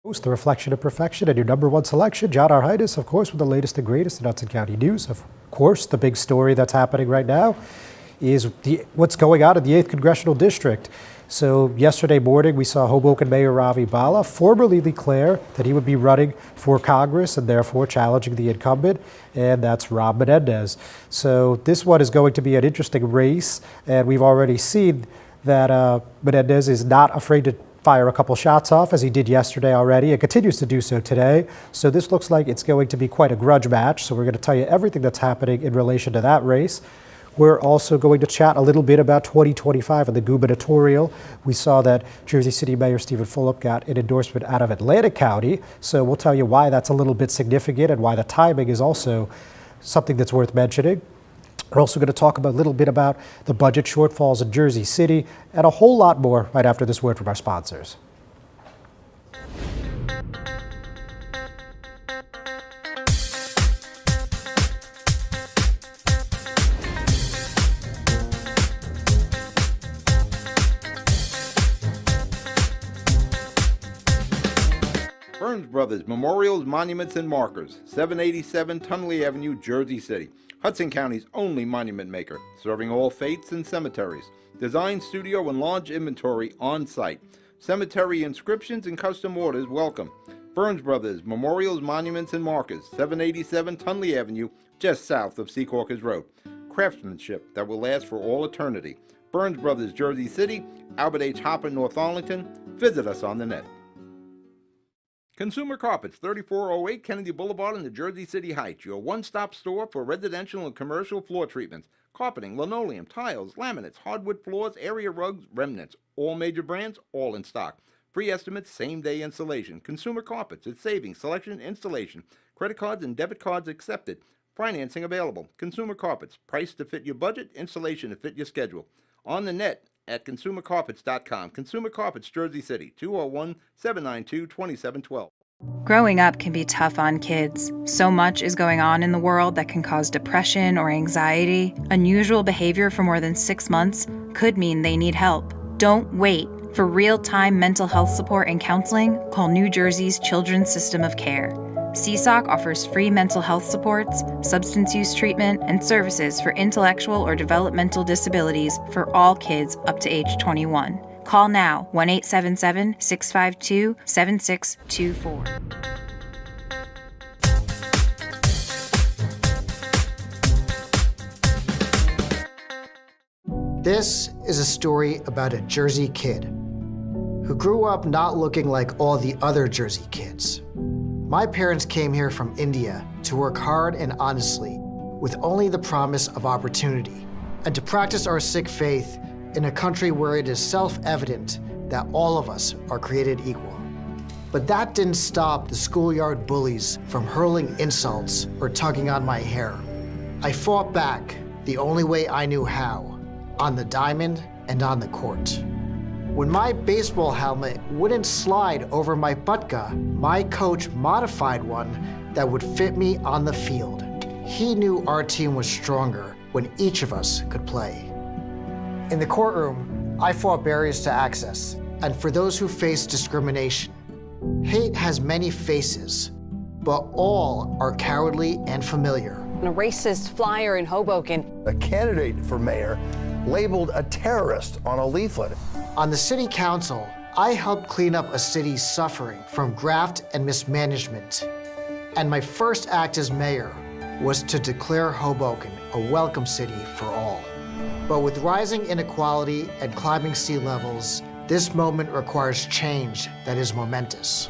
The reflection of perfection and your number one selection, John R. Heinis, of course, with the latest and greatest in Hudson County news. Of course, the big story that's happening right now is what's going on in the 8th Congressional District. So yesterday morning, we saw Hoboken Mayor Ravi Bala formally declare that he would be running for Congress and therefore challenging the incumbent, and that's Rob Menendez. So this one is going to be an interesting race, and we've already seen that Menendez is not afraid to fire a couple shots off, as he did yesterday already, and continues to do so today. So this looks like it's going to be quite a grudge match. So we're going to tell you everything that's happening in relation to that race. We're also going to chat a little bit about 2025 and the gubernatorial. We saw that Jersey City Mayor Stephen Fulop got an endorsement out of Atlantic County. So we'll tell you why that's a little bit significant and why the timing is also something that's worth mentioning. We're also going to talk a little bit about the budget shortfalls in Jersey City and a whole lot more right after this word from our sponsors. Burns Brothers Memorials, Monuments, and Markers, 787 Tunley Avenue, Jersey City. Hudson County's only monument maker, serving all faiths and cemeteries. Design, studio, and large inventory on site. Cemetery inscriptions and custom orders welcome. Burns Brothers Memorials, Monuments, and Markers, 787 Tunley Avenue, just south of Secaucus Road. Craftsmanship that will last for all eternity. Burns Brothers, Jersey City, Albert H. Hopper, North Arlington. Visit us on the net. Consumer Carpets, 3408 Kennedy Boulevard in the Jersey City Heights, your one-stop store for residential and commercial floor treatments, carpeting, linoleum, tiles, laminates, hardwood floors, area rugs, remnants, all major brands, all in stock. Free estimates, same-day installation. Consumer Carpets, it's savings, selection, installation. Credit cards and debit cards accepted. Financing available. Consumer Carpets, price to fit your budget, installation to fit your schedule. On the net at consumercarpets.com. Consumer Carpets, Jersey City, 201-792-2712. Growing up can be tough on kids. So much is going on in the world that can cause depression or anxiety. Unusual behavior for more than 6 months could mean they need help. Don't wait. For real-time mental health support and counseling, call New Jersey's Children's System of Care. CSOC offers free mental health supports, substance use treatment, and services for intellectual or developmental disabilities for all kids up to age 21. Call now, 1-877-652-7624. This is a story about a Jersey kid who grew up not looking like all the other Jersey kids. My parents came here from India to work hard and honestly, with only the promise of opportunity, and to practice our Sikh faith in a country where it is self-evident that all of us are created equal. But that didn't stop the schoolyard bullies from hurling insults or tugging on my hair. I fought back the only way I knew how, on the diamond and on the court. When my baseball helmet wouldn't slide over my butka, my coach modified one that would fit me on the field. He knew our team was stronger when each of us could play. In the courtroom, I fought barriers to access, and for those who face discrimination. Hate has many faces, but all are cowardly and familiar. A racist flyer in Hoboken. A candidate for mayor labeled a terrorist on a leaflet. On the city council, I helped clean up a city suffering from graft and mismanagement. And my first act as mayor was to declare Hoboken a welcome city for all. But with rising inequality and climbing sea levels, this moment requires change that is momentous.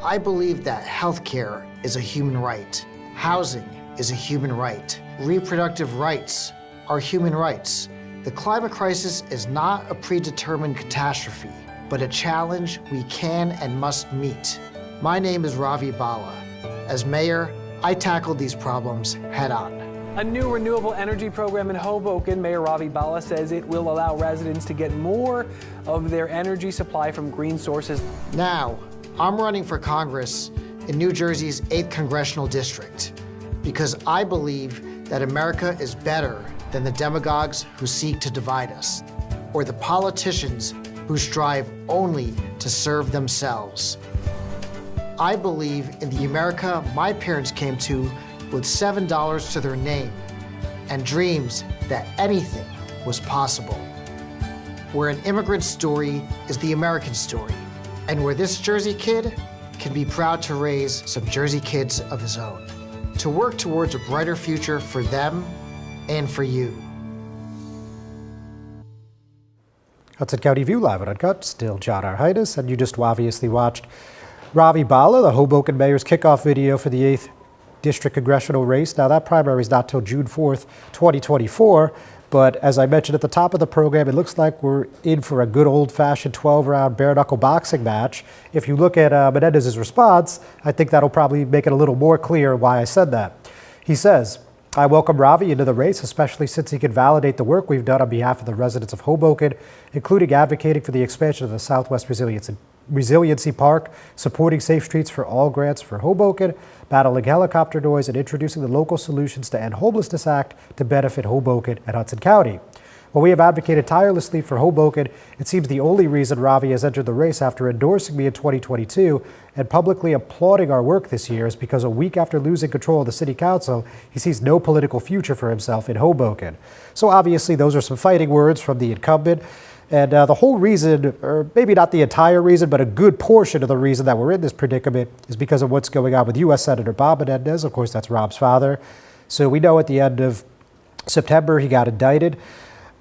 I believe that healthcare is a human right, housing is a human right, reproductive rights are human rights. The climate crisis is not a predetermined catastrophe, but a challenge we can and must meet. My name is Ravi Bala. As mayor, I tackled these problems head on. A new renewable energy program in Hoboken, Mayor Ravi Bala says it will allow residents to get more of their energy supply from green sources. Now, I'm running for Congress in New Jersey's 8th Congressional District because I believe that America is better than the demagogues who seek to divide us, or the politicians who strive only to serve themselves. I believe in the America my parents came to with $7 to their name and dreams that anything was possible. Where an immigrant story is the American story, and where this Jersey kid can be proud to raise some Jersey kids of his own, to work towards a brighter future for them and for you. Hudson County View Live and Uncut, still John R. Heinis, and you just obviously watched Ravi Bala, the Hoboken mayor's kickoff video for the 8th District congressional race. Now, that primary is not till June 4th, 2024, but as I mentioned at the top of the program, it looks like we're in for a good old-fashioned 12-round bare-knuckle boxing match. If you look at Menendez's response, I think that'll probably make it a little more clear why I said that. He says, "I welcome Ravi into the race, especially since he can validate the work we've done on behalf of the residents of Hoboken, including advocating for the expansion of the Southwest Resiliency Park, supporting Safe Streets for All grants for Hoboken, battling helicopter noise, and introducing the Local Solutions to End Homelessness Act to benefit Hoboken and Hudson County. While we have advocated tirelessly for Hoboken, it seems the only reason Ravi has entered the race after endorsing me in 2022 and publicly applauding our work this year is because a week after losing control of the city council, he sees no political future for himself in Hoboken." So obviously those are some fighting words from the incumbent. And the whole reason, or maybe not the entire reason, but a good portion of the reason that we're in this predicament is because of what's going on with U.S. Senator Bob Menendez. Of course, that's Rob's father. So we know at the end of September he got indicted,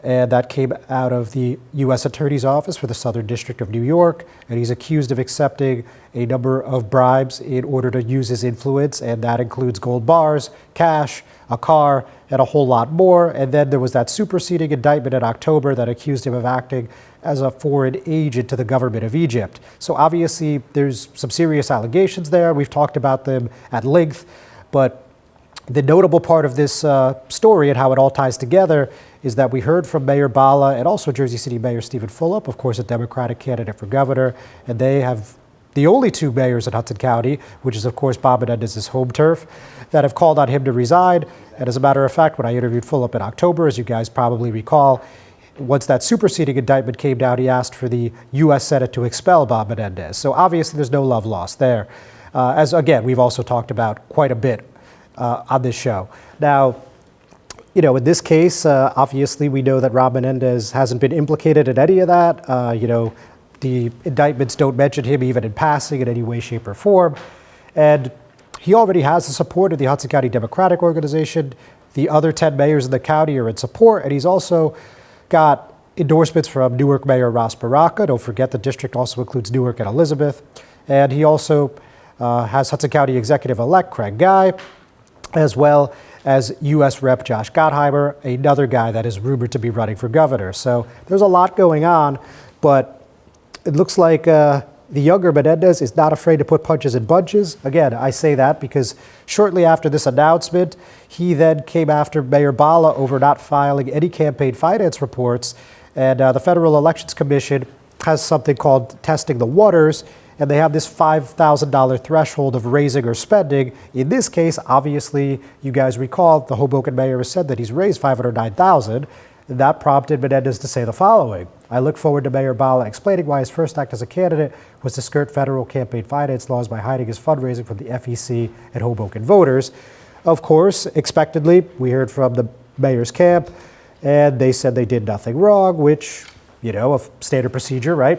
and that came out of the U.S. Attorney's Office for the Southern District of New York, and he's accused of accepting a number of bribes in order to use his influence, and that includes gold bars, cash, a car, and a whole lot more. And then there was that superseding indictment in October that accused him of acting as a foreign agent to the government of Egypt. So obviously there's some serious allegations there. We've talked about them at length, but the notable part of this story and how it all ties together is that we heard from Mayor Bala and also Jersey City Mayor Stephen Fulop, of course, a Democratic candidate for governor, and they have the only two mayors in Hudson County, which is, of course, Bob Menendez's home turf, that have called on him to resign. And as a matter of fact, when I interviewed Fulop in October, as you guys probably recall, once that superseding indictment came down, he asked for the U.S. Senate to expel Bob Menendez. So obviously there's no love lost there. As again, we've also talked about quite a bit on this show. Now, you know, in this case, obviously we know that Rob Menendez hasn't been implicated in any of that. You know, the indictments don't mention him even in passing in any way, shape, or form. And he already has the support of the Hudson County Democratic Organization. The other 10 mayors in the county are in support, and he's also got endorsements from Newark Mayor Ross Baraka. Don't forget the district also includes Newark and Elizabeth. And he also has Hudson County Executive-elect Craig Guy, as well as U.S. Rep. Josh Gottheimer, another guy that is rumored to be running for governor. So there's a lot going on, but it looks like the younger Menendez is not afraid to put punches in bunches. Again, I say that because shortly after this announcement, he then came after Mayor Bala over not filing any campaign finance reports. And the Federal Elections Commission has something called testing the waters, and they have this $5,000 threshold of raising or spending. In this case, obviously, you guys recall the Hoboken mayor has said that he's raised $509,000. That prompted Menendez to say the following: "I look forward to Mayor Bala explaining why his first act as a candidate was to skirt federal campaign finance laws by hiding his fundraising from the FEC and Hoboken voters." Of course, expectedly, we heard from the mayor's camp, and they said they did nothing wrong, which, you know, a standard procedure, right?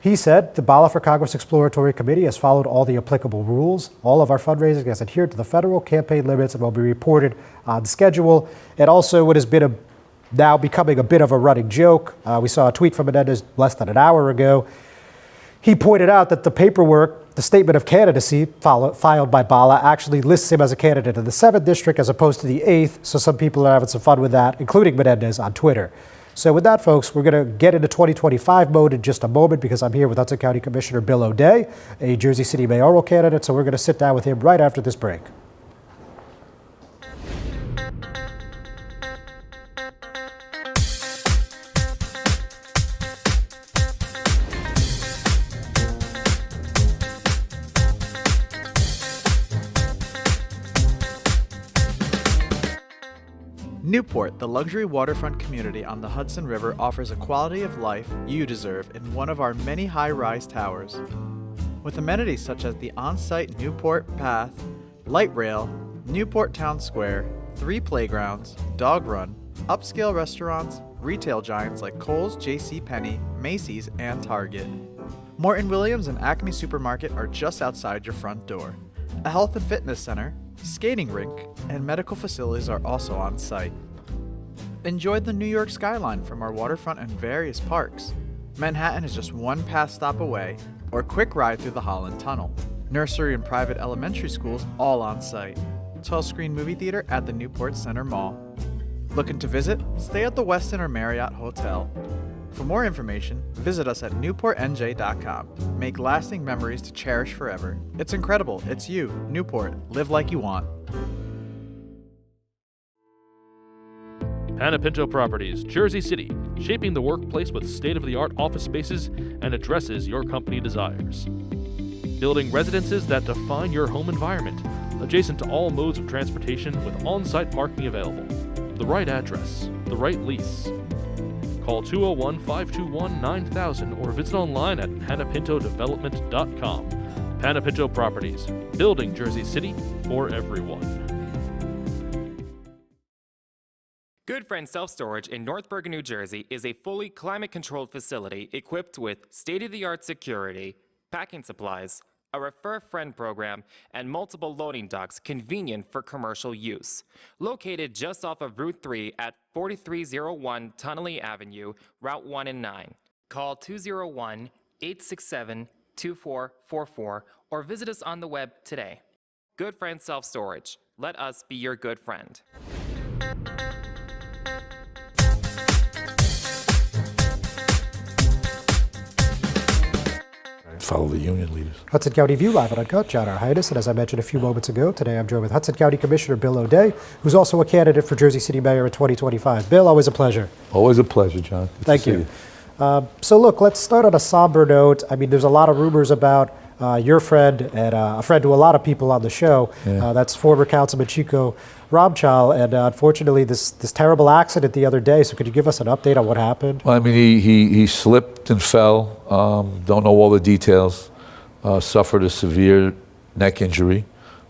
He said, "The Bala for Congress Exploratory Committee has followed all the applicable rules. All of our fundraising has adhered to the federal campaign limits and will be reported on schedule." And also, what has been now becoming a bit of a running joke. We saw a tweet from Menendez less than an hour ago. He pointed out that the paperwork, the statement of candidacy filed by Bala, actually lists him as a candidate in the 7th district as opposed to the 8th. So some people are having some fun with that, including Menendez on Twitter. So with that, folks, we're going to get into 2025 mode in just a moment because I'm here with Hudson County Commissioner Bill O'Day, a Jersey City mayoral candidate. So we're going to sit down with him right after this break. Newport, the luxury waterfront community on the Hudson River, offers a quality of life you deserve in one of our many high-rise towers. with amenities such as the on-site Newport Path, Light Rail, Newport Town Square, 3 playgrounds, dog run, upscale restaurants, retail giants like Kohl's, JCPenney, Macy's, and Target. Morton Williams and Acme Supermarket are just outside your front door. A health and fitness center, skating rink, and medical facilities are also on site. Enjoy the New York skyline from our waterfront and various parks. Manhattan is just one path stop away, or a quick ride through the Holland Tunnel. Nursery and private elementary schools all on site. 12-screen movie theater at the Newport Center Mall. Looking to visit? Stay at the Westin or Marriott Hotel. For more information, visit us at newportnj.com. Make lasting memories to cherish forever. It's incredible. It's you, Newport. Live like you want. Panepinto Properties, Jersey City, shaping the workplace with state-of-the-art office spaces and addresses your company desires. Building residences that define your home environment, adjacent to all modes of transportation with on-site parking available. The right address, the right lease. Call 201-521-9000 or visit online at panepintodevelopment.com. Panepinto Properties, building Jersey City for everyone. Good Friend Self-Storage in Northburg, New Jersey is a fully climate-controlled facility equipped with state-of-the-art security, packing supplies, a Refer a Friend program, and multiple loading docks convenient for commercial use. Located just off of Route 3 at 4301 Tunnelly Avenue, Route 1 and 9. Call 201-867-2444 or visit us on the web today. Good Friend Self-Storage. Let us be your good friend. Follow the union leaders. Hudson County View live and uncut. John R. Heinis, and as I mentioned a few moments ago, today I'm joined with Hudson County Commissioner Bill O'Day, who's also a candidate for Jersey City Mayor in 2025. Bill, always a pleasure. Always a pleasure, John. Good Thank to see you. So look, let's start on a somber note. I mean, there's a lot of rumors about your friend and a friend to a lot of people on the show. Yeah. That's former Councilman Chico Ramchal, and unfortunately this terrible accident the other day. So could you give us an update on what happened? Well, I mean, he slipped and fell. Don't know all the details. Suffered a severe neck injury.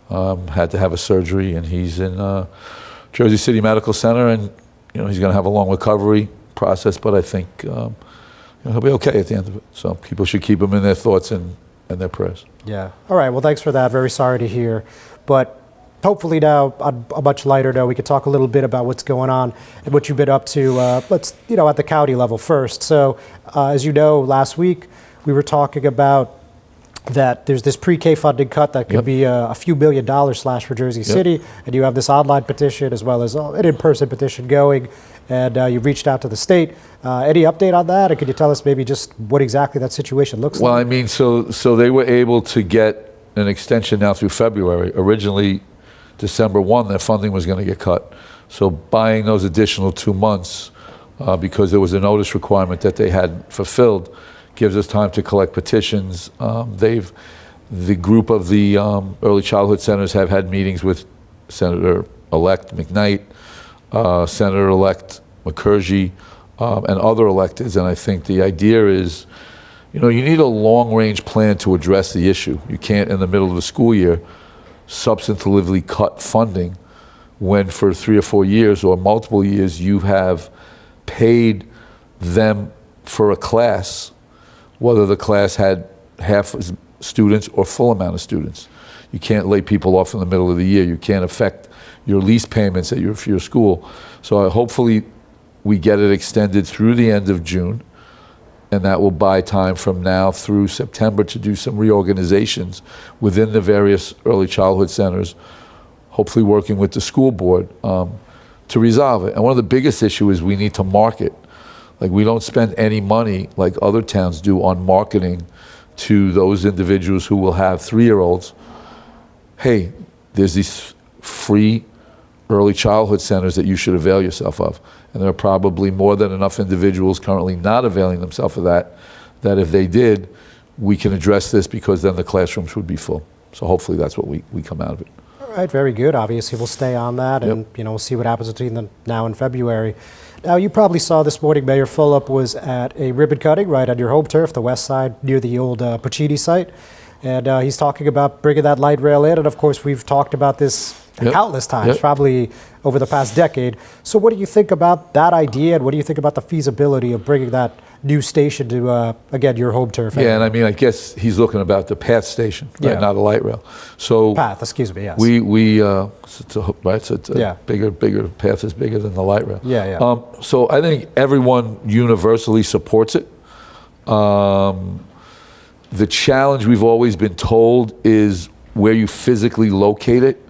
Had to have a surgery, and he's in Jersey City Medical Center, and he's going to have a long recovery process. But I think he'll be okay at the end of it. So people should keep him in their thoughts and their prayers. Yeah. All right. Well, thanks for that. Very sorry to hear. But hopefully now, on a much lighter note, we could talk a little bit about what's going on and what you've been up to. Let's, at the county level first. So, as you know, last week we were talking about that there's this pre-K funding cut that could be a few $1 million slash for Jersey City, and you have this online petition as well as an in-person petition going, and you've reached out to the state. Any update on that, and could you tell us maybe just what exactly that situation looks like? Well, I mean, so they were able to get an extension now through February. Originally, December 1, their funding was going to get cut. So buying those additional 2 months, because there was a notice requirement that they had fulfilled, gives us time to collect petitions. The group of the early childhood centers have had meetings with Senator-elect McKnight, Senator-elect McCurgy, and other electeds. And I think the idea is, you need a long-range plan to address the issue. You can't, in the middle of the school year, substantively cut funding when for 3 or 4 years or multiple years you have paid them for a class, whether the class had half as students or full amount of students. You can't lay people off in the middle of the year. You can't affect your lease payments at your school. So hopefully we get it extended through the end of June, and that will buy time from now through September to do some reorganizations within the various early childhood centers, hopefully working with the school board to resolve it. And one of the biggest issues is we need to market. Like, we don't spend any money like other towns do on marketing to those individuals who will have 3-year-olds. Hey, there's these free early childhood centers that you should avail yourself of. And there are probably more than enough individuals currently not availing themselves of that if they did, we can address this, because then the classrooms would be full. So hopefully that's what we come out of it. All right, very good. Obviously, we'll stay on that, and we'll see what happens between now and February. Now, you probably saw this morning, Mayor Fulop was at a ribbon cutting right on your home turf, the west side, near the old Puccini site. And he's talking about bringing that light rail in. And of course, we've talked about this countless times, probably over the past decade. So what do you think about that idea? And what do you think about the feasibility of bringing that new station to, again, your home turf? Yeah, and I mean, I guess he's looking about the PATH station, right, not a light rail. So PATH, excuse me, yes. It's a bigger PATH is bigger than the light rail. Yeah. So I think everyone universally supports it. The challenge we've always been told is where you physically locate it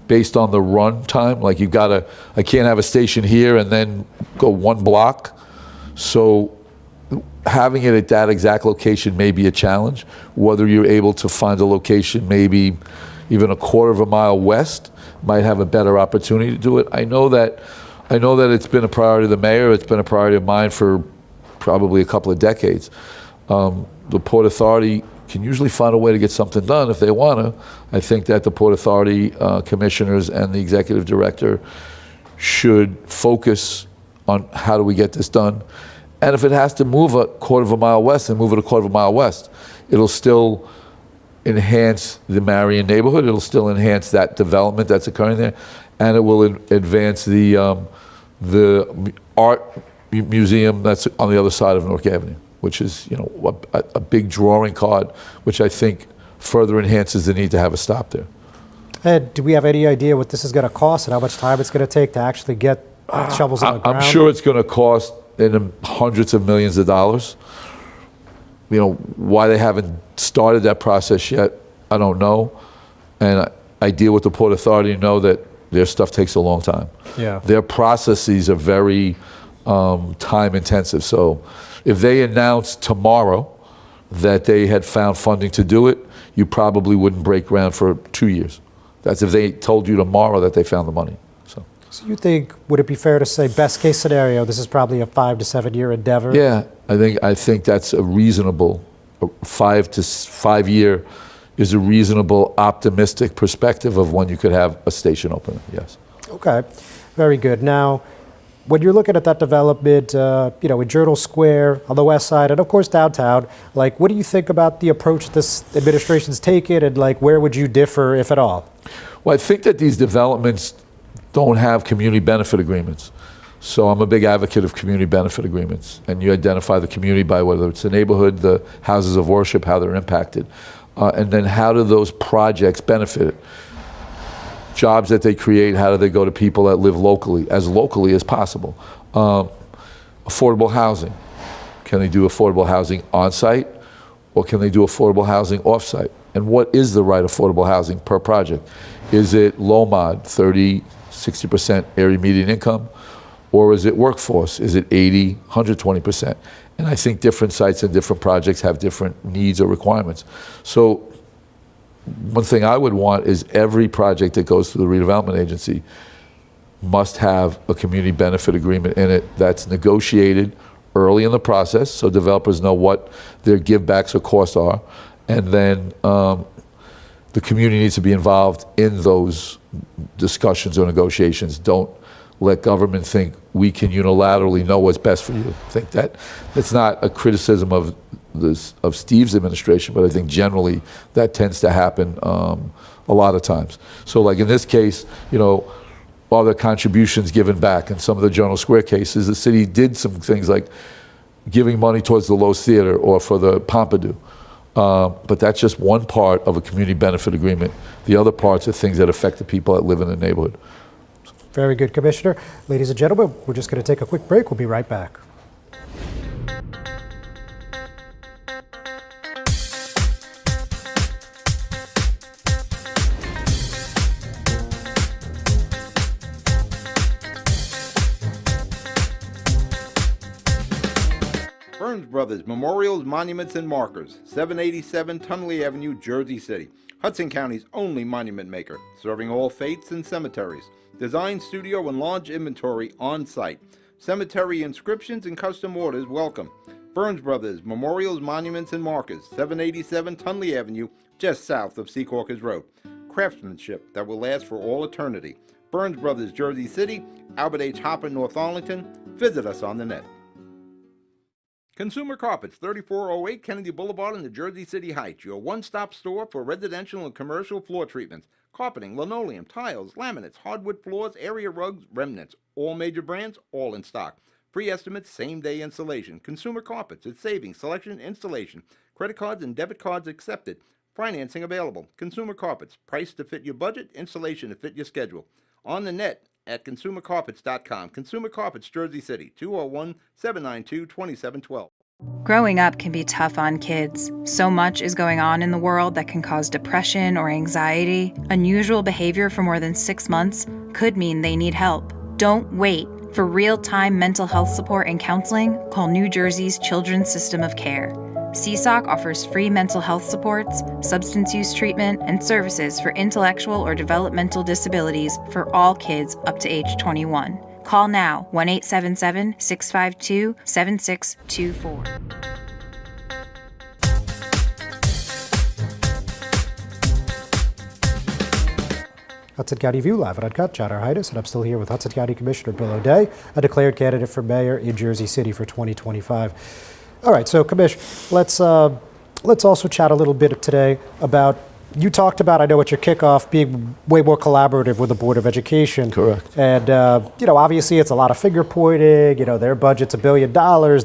based on the run time. Like I can't have a station here and then go one block. So having it at that exact location may be a challenge. Whether you're able to find a location maybe even a quarter of a mile west might have a better opportunity to do it. I know that it's been a priority of the mayor. It's been a priority of mine for probably a couple of decades. The Port Authority can usually find a way to get something done if they want to. I think that the Port Authority commissioners and the executive director should focus on how do we get this done. And if it has to move a quarter of a mile west, then move it a quarter of a mile west. It'll still enhance the Marion neighborhood. It'll still enhance that development that's occurring there, and it will advance the art museum that's on the other side of Newark Avenue, which is a big drawing card, which I think further enhances the need to have a stop there. And do we have any idea what this is going to cost and how much time it's going to take to actually get shovels on the ground? I'm sure it's going to cost in the hundreds of millions of dollars. Why they haven't started that process yet, I don't know. And I deal with the Port Authority and know that their stuff takes a long time. Yeah. Their processes are very time intensive. So if they announced tomorrow that they had found funding to do it, you probably wouldn't break ground for 2 years. That's if they told you tomorrow that they found the money. So you think, would it be fair to say, best case scenario, this is probably a 5 to 7 year endeavor? Yeah, I think that's a reasonable 5 year is a reasonable, optimistic perspective of when you could have a station open. Yes. Okay, very good. Now, when you're looking at that development, in Journal Square on the west side, and of course downtown, what do you think about the approach this administration's taken, and where would you differ, if at all? Well, I think that these developments don't have community benefit agreements. So I'm a big advocate of community benefit agreements. And you identify the community by whether it's the neighborhood, the houses of worship, how they're impacted. And then how do those projects benefit it? Jobs that they create, how do they go to people that live locally as possible? Affordable housing. Can they do affordable housing on site, or can they do affordable housing off site? And what is the right affordable housing per project? Is it low mod, 30, 60% area median income? Or is it workforce? Is it 80, 120%? And I think different sites and different projects have different needs or requirements. So one thing I would want is every project that goes through the redevelopment agency must have a community benefit agreement in it that's negotiated early in the process so developers know what their givebacks or costs are. And then the community needs to be involved in those discussions or negotiations. Don't let government think we can unilaterally know what's best for you. I think that's not a criticism of Steve's administration, but I think generally that tends to happen a lot of times. So in this case, all the contributions given back. In some of the Journal Square cases, the city did some things like giving money towards the Lowe's Theater or for the Pompidou. But that's just one part of a community benefit agreement. The other parts are things that affect the people that live in the neighborhood. Very good, Commissioner. Ladies and gentlemen, we're just going to take a quick break. We'll be right back. Burns Brothers Memorials, Monuments, and Markers, 787 Tunley Avenue, Jersey City. Hudson County's only monument maker, serving all faiths and cemeteries. Design, studio, and large inventory on site. Cemetery inscriptions and custom orders welcome. Burns Brothers Memorials, Monuments, and Markers, 787 Tunley Avenue, just south of Secaucus Road. Craftsmanship that will last for all eternity. Burns Brothers, Jersey City, Albert H. Hopper, North Arlington. Visit us on the net. Consumer Carpets, 3408 Kennedy Boulevard in the Jersey City Heights, your one-stop store for residential and commercial floor treatments, carpeting, linoleum, tiles, laminates, hardwood floors, area rugs, remnants, all major brands, all in stock. Free estimates, same-day installation. Consumer Carpets, it's savings, selection, installation. Credit cards and debit cards accepted. Financing available. Consumer Carpets, price to fit your budget, installation to fit your schedule. On the net at consumercarpets.com. Consumer Carpets, Jersey City, 201-792-2712. Growing up can be tough on kids. So much is going on in the world that can cause depression or anxiety. Unusual behavior for more than 6 months could mean they need help. Don't wait. For real-time mental health support and counseling, call New Jersey's Children's System of Care. CSOC offers free mental health supports, substance use treatment, and services for intellectual or developmental disabilities for all kids up to age 21. Call now, 1-877-652-7624. Hudson County View live and uncut. John Heinis, and I'm still here with Hudson County Commissioner Bill O'Day, a declared candidate for mayor in Jersey City for 2025. All right, so Commish, let's also chat a little bit today about, you talked about, I know at your kickoff, being way more collaborative with the Board of Education. Correct. And, obviously it's a lot of finger pointing, their budget's $1 billion,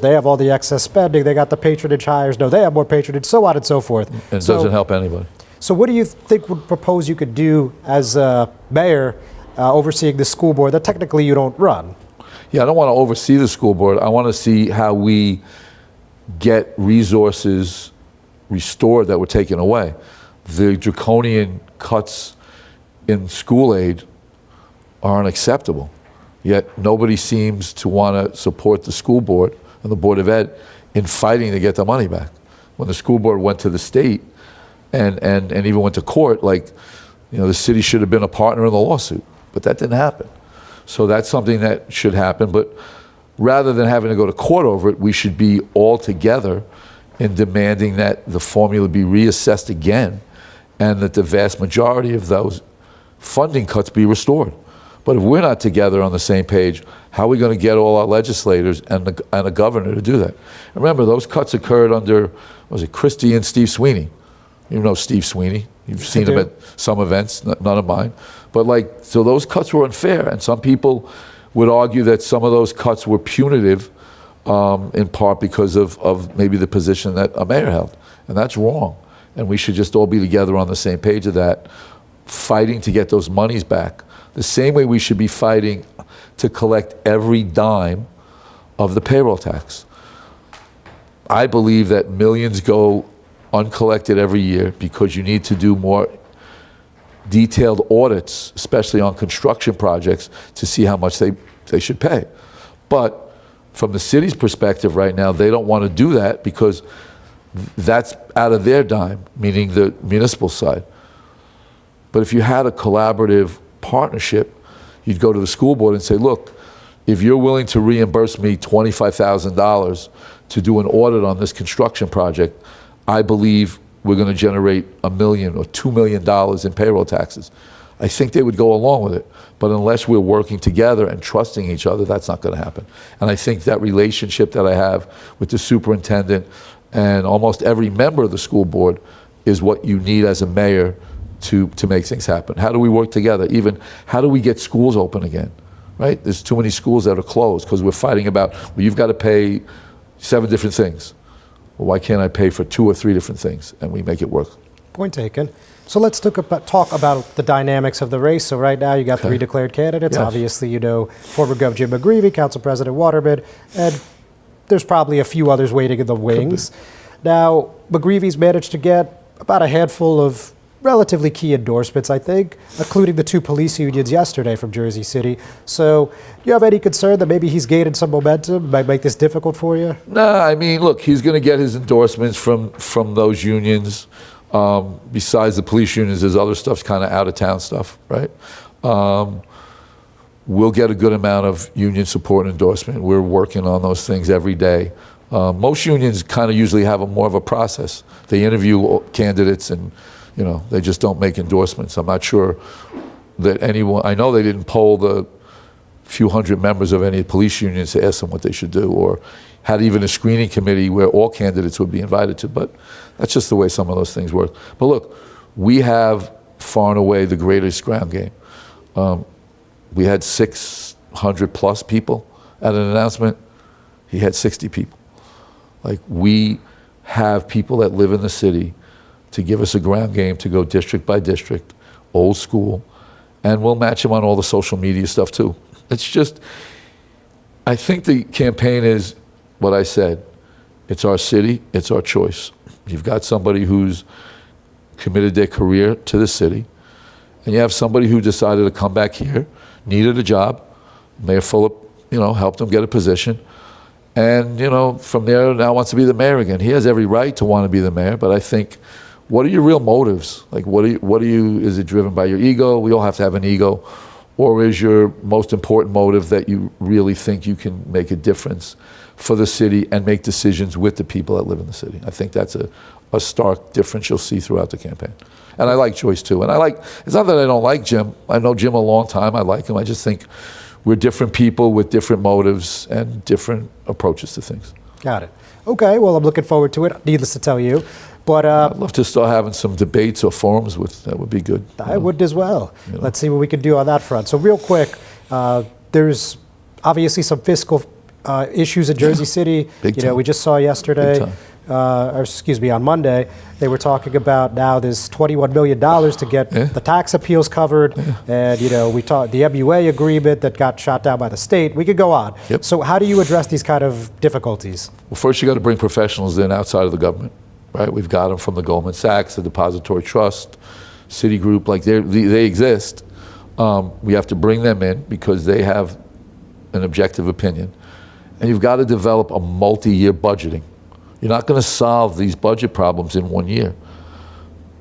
they have all the excess spending, they got the patronage hires, no, they have more patronage, so on and so forth. And it doesn't help anybody. So what do you think would propose you could do as mayor overseeing the school board that technically you don't run? Yeah, I don't want to oversee the school board. I want to see how we get resources restored that were taken away. The draconian cuts in school aid are unacceptable. Yet nobody seems to want to support the school board and the Board of Ed in fighting to get the money back. When the school board went to the state and even went to court, the city should have been a partner in the lawsuit, but that didn't happen. So that's something that should happen, but rather than having to go to court over it, we should be all together in demanding that the formula be reassessed again and that the vast majority of those funding cuts be restored. But if we're not together on the same page, how are we going to get all our legislators and the governor to do that? And remember, those cuts occurred under, was it Christie and Steve Sweeney? You know Steve Sweeney. You've seen him at some events, none of mine. But so those cuts were unfair, and some people would argue that some of those cuts were punitive in part because of maybe the position that a mayor held. And that's wrong. And we should just all be together on the same page of that, fighting to get those monies back. The same way we should be fighting to collect every dime of the payroll tax. I believe that millions go uncollected every year because you need to do more detailed audits, especially on construction projects, to see how much they should pay. But from the city's perspective right now, they don't want to do that because that's out of their dime, meaning the municipal side. But if you had a collaborative partnership, you'd go to the school board and say, look, if you're willing to reimburse me $25,000 to do an audit on this construction project, I believe we're going to generate $1 million or $2 million in payroll taxes. I think they would go along with it. But unless we're working together and trusting each other, that's not going to happen. And I think that relationship that I have with the superintendent and almost every member of the school board is what you need as a mayor to make things happen. How do we work together? Even how do we get schools open again? Right? There's too many schools that are closed because we're fighting about, well, you've got to pay 7 different things. Well, why can't I pay for 2 or 3 different things and we make it work? Point taken. So let's talk about the dynamics of the race. So right now you got 3 declared candidates. Yes. Obviously, former Gov. Jim McGreevey, Council President Waterman, and there's probably a few others waiting in the wings. Now, McGreevey's managed to get about a handful of relatively key endorsements, I think, including the 2 police unions yesterday from Jersey City. So do you have any concern that maybe he's gaining some momentum, might make this difficult for you? No, I mean, look, he's going to get his endorsements from those unions. Besides the police unions, there's other stuff's kind of out-of-town stuff, right? We'll get a good amount of union support and endorsement. We're working on those things every day. Most unions kind of usually have more of a process. They interview candidates and they just don't make endorsements. I'm not sure that anyone, I know they didn't poll the few hundred members of any police unions to ask them what they should do, or had even a screening committee where all candidates would be invited to. But that's just the way some of those things work. But look, we have far and away the greatest ground game. We had 600 plus people at an announcement. He had 60 people. Like, we have people that live in the city to give us a ground game to go district by district, old school, and we'll match them on all the social media stuff too. It's just, I think the campaign is what I said. It's our city, it's our choice. You've got somebody who's committed their career to the city, and you have somebody who decided to come back here, needed a job. Mayor Fulop, helped him get a position. And, from there now wants to be the mayor again. He has every right to want to be the mayor, but I think, what are your real motives? Like, is it driven by your ego? We all have to have an ego. Or is your most important motive that you really think you can make a difference for the city and make decisions with the people that live in the city? I think that's a stark difference you'll see throughout the campaign. And I like Joyce too. And it's not that I don't like Jim. I know Jim a long time. I like him. I just think we're different people with different motives and different approaches to things. Got it. Okay, well, I'm looking forward to it, needless to tell you. But I'd love to start having some debates or forums that would be good. I would as well. Let's see what we can do on that front. So real quick, there's obviously some fiscal issues in Jersey City. Big time. We just saw yesterday, on Monday, they were talking about now there's $21 million to get the tax appeals covered. And, we talked the MUA agreement that got shot down by the state. We could go on. Yep. So how do you address these kind of difficulties? Well, first you got to bring professionals in outside of the government. Right, we've got them from the Goldman Sachs, the Depository Trust, Citigroup, like they exist. We have to bring them in because they have an objective opinion. And you've got to develop a multi-year budgeting. You're not going to solve these budget problems in 1 year,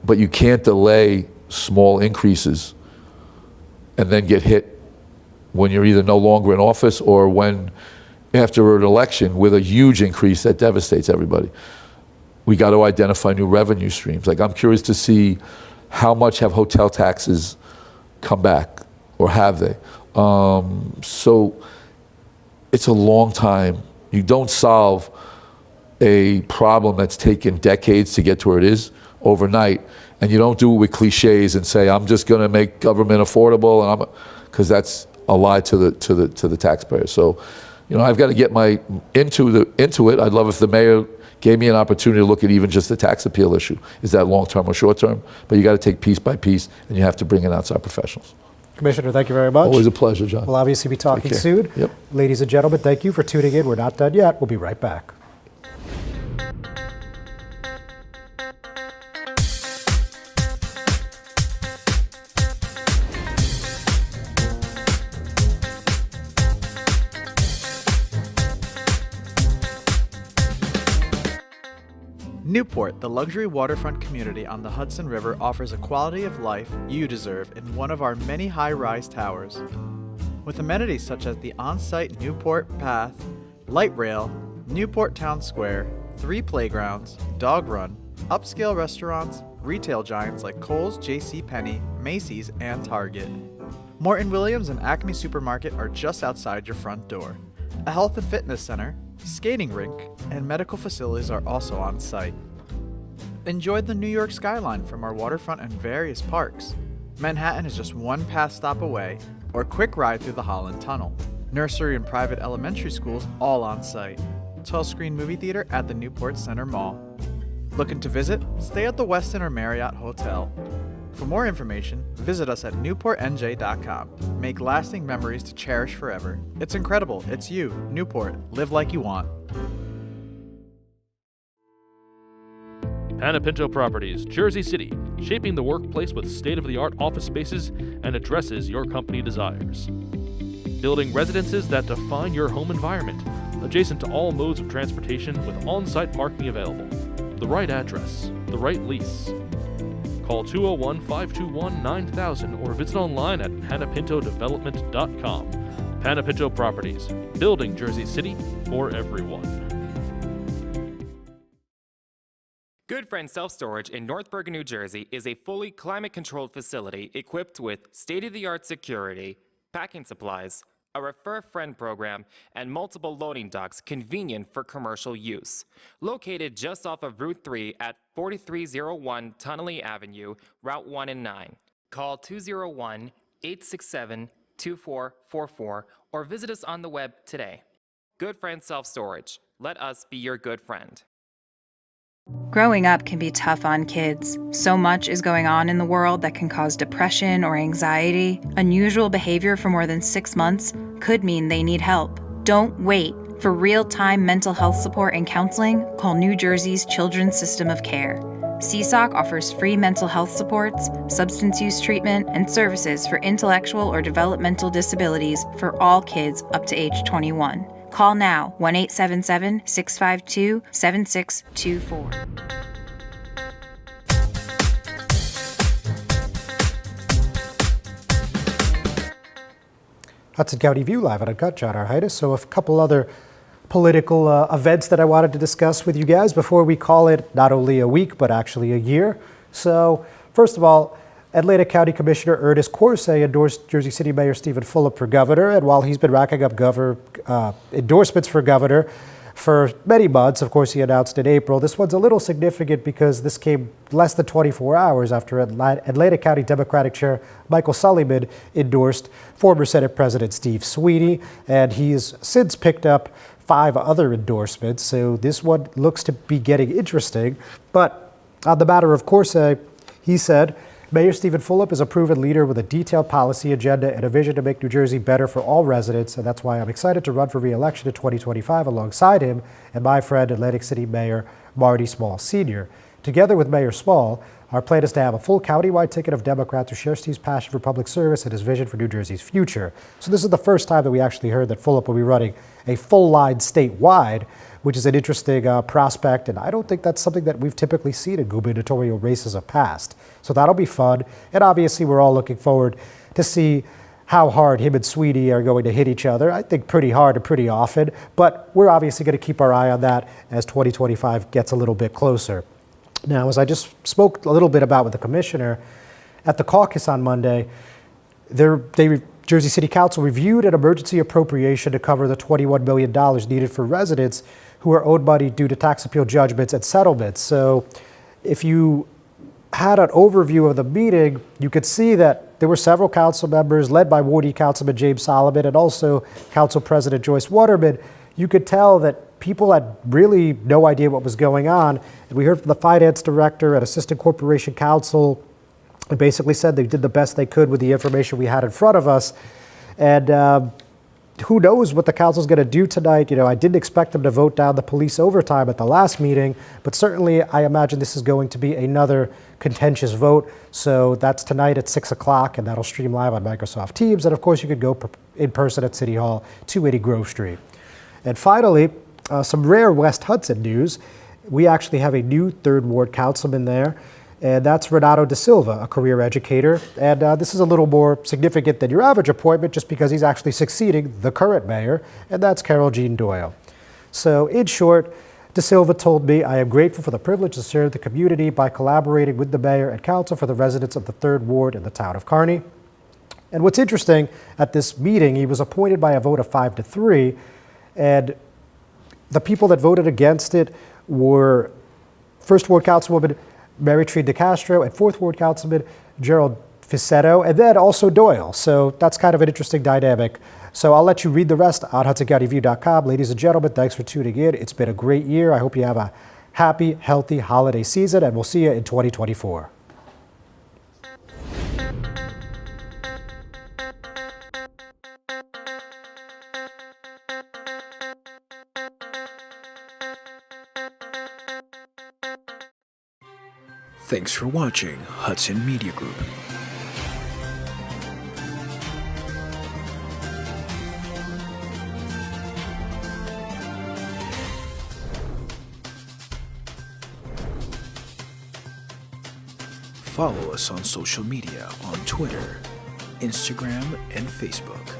but you can't delay small increases and then get hit when you're either no longer in office or when after an election with a huge increase that devastates everybody. We got to identify new revenue streams. Like, I'm curious to see how much have hotel taxes come back, or have they? So it's a long time. You don't solve a problem that's taken decades to get to where it is overnight, and you don't do it with cliches and say, I'm just going to make government affordable, because that's a lie to the taxpayer. So, I've got to get into it. I'd love if the mayor gave me an opportunity to look at even just the tax appeal issue. Is that long-term or short-term? But you got to take piece by piece, and you have to bring in outside professionals. Commissioner, thank you very much. Always a pleasure, John. We'll obviously be talking soon. Yep. Ladies and gentlemen, thank you for tuning in. We're not done yet. We'll be right back. Newport, the luxury waterfront community on the Hudson River, offers a quality of life you deserve in one of our many high-rise towers. With amenities such as the on-site Newport Path, light rail, Newport Town Square, 3 playgrounds, dog run, upscale restaurants, retail giants like Kohl's, JCPenney, Macy's, and Target. Morton Williams and Acme Supermarket are just outside your front door. A health and fitness center, skating rink, and medical facilities are also on site. Enjoy the New York skyline from our waterfront and various parks. Manhattan is just one pass stop away, or quick ride through the Holland Tunnel. Nursery and private elementary schools all on site. 12-screen movie theater at the Newport Center Mall. Looking to visit? Stay at the Westin or Marriott Hotel. For more information, visit us at newportnj.com. Make lasting memories to cherish forever. It's incredible. It's you, Newport. Live like you want. Panapinto Properties, Jersey City, shaping the workplace with state-of-the-art office spaces and addresses your company desires. Building residences that define your home environment, adjacent to all modes of transportation with on-site parking available. The right address, the right lease. Call 201-521-9000 or visit online at panapintodevelopment.com. Panapinto Properties, building Jersey City for everyone. Good Friend Self-Storage in North Bergen, New Jersey is a fully climate-controlled facility equipped with state-of-the-art security, packing supplies, a Refer a Friend program, and multiple loading docks convenient for commercial use. Located just off of Route 3 at 4301 Tunnelly Avenue, Route 1 and 9. Call 201-867-2444 or visit us on the web today. Good Friend Self-Storage. Let us be your good friend. Growing up can be tough on kids. So much is going on in the world that can cause depression or anxiety. Unusual behavior for more than 6 months could mean they need help. Don't wait. For real-time mental health support and counseling, call New Jersey's Children's System of Care. CSOC offers free mental health supports, substance use treatment, and services for intellectual or developmental disabilities for all kids up to age 21. Call now, 1-877-652-7624. Hudson County View live at Uncut, John R. Heinis. So a couple other political events that I wanted to discuss with you guys before we call it not only a week, but actually a year. So first of all, Atlantic County Commissioner Ernest Corse endorsed Jersey City Mayor Stephen Fulop for governor. And while he's been racking up endorsements for governor for many months, of course, he announced in April. This one's a little significant because this came less than 24 hours after Atlantic County Democratic Chair Michael Sullivan endorsed former Senate President Steve Sweeney. And he's since picked up 5 other endorsements. So this one looks to be getting interesting. But on the matter of Corse, he said, Mayor Stephen Fulop is a proven leader with a detailed policy agenda and a vision to make New Jersey better for all residents, and that's why I'm excited to run for re-election in 2025 alongside him and my friend Atlantic City Mayor Marty Small Sr. Together with Mayor Small, our plan is to have a full countywide ticket of Democrats who share Steve's passion for public service and his vision for New Jersey's future. So this is the first time that we actually heard that Fulop will be running a full line statewide, which is an interesting prospect, and I don't think that's something that we've typically seen in gubernatorial races of past. So that'll be fun, and obviously we're all looking forward to see how hard him and Sweeney are going to hit each other. I think pretty hard and pretty often, but we're obviously going to keep our eye on that as 2025 gets a little bit closer. Now, as I just spoke a little bit about with the commissioner, at the caucus on Monday, Jersey City Council reviewed an emergency appropriation to cover the $21 million needed for residents who are owed money due to tax appeal judgments and settlements. So if you had an overview of the meeting, you could see that there were several council members led by Wardy Councilman James Solomon and also Council President Joyce Waterman. You could tell that people had really no idea what was going on. And we heard from the finance director and assistant corporation counsel who basically said they did the best they could with the information we had in front of us. And who knows what the council's going to do tonight. You know, I didn't expect them to vote down the police overtime at the last meeting, but certainly I imagine this is going to be another contentious vote. So that's tonight at 6 o'clock, and that'll stream live on Microsoft Teams. And of course, you could go in person at City Hall, 280 Grove Street. And finally, some rare West Hudson news. We actually have a new 3rd Ward councilman there, and that's Renato Da Silva, a career educator. And this is a little more significant than your average appointment just because he's actually succeeding the current mayor, and that's Carol Jean Doyle. So in short, Da Silva told me, I am grateful for the privilege to serve the community by collaborating with the mayor and council for the residents of the 3rd Ward in the town of Kearney. And what's interesting, at this meeting, he was appointed by a vote of 5-3, and the people that voted against it were 1st Ward Councilwoman Mary Tree DeCastro and 4th Ward Councilman Gerald Ficetto, and then also Doyle. So that's kind of an interesting dynamic. So I'll let you read the rest on HudsonCountyView.com. Ladies and gentlemen, thanks for tuning in. It's been a great year. I hope you have a happy, healthy holiday season, and we'll see you in 2024. Thanks for watching Hudson Media Group. Follow us on social media on Twitter, Instagram, and Facebook.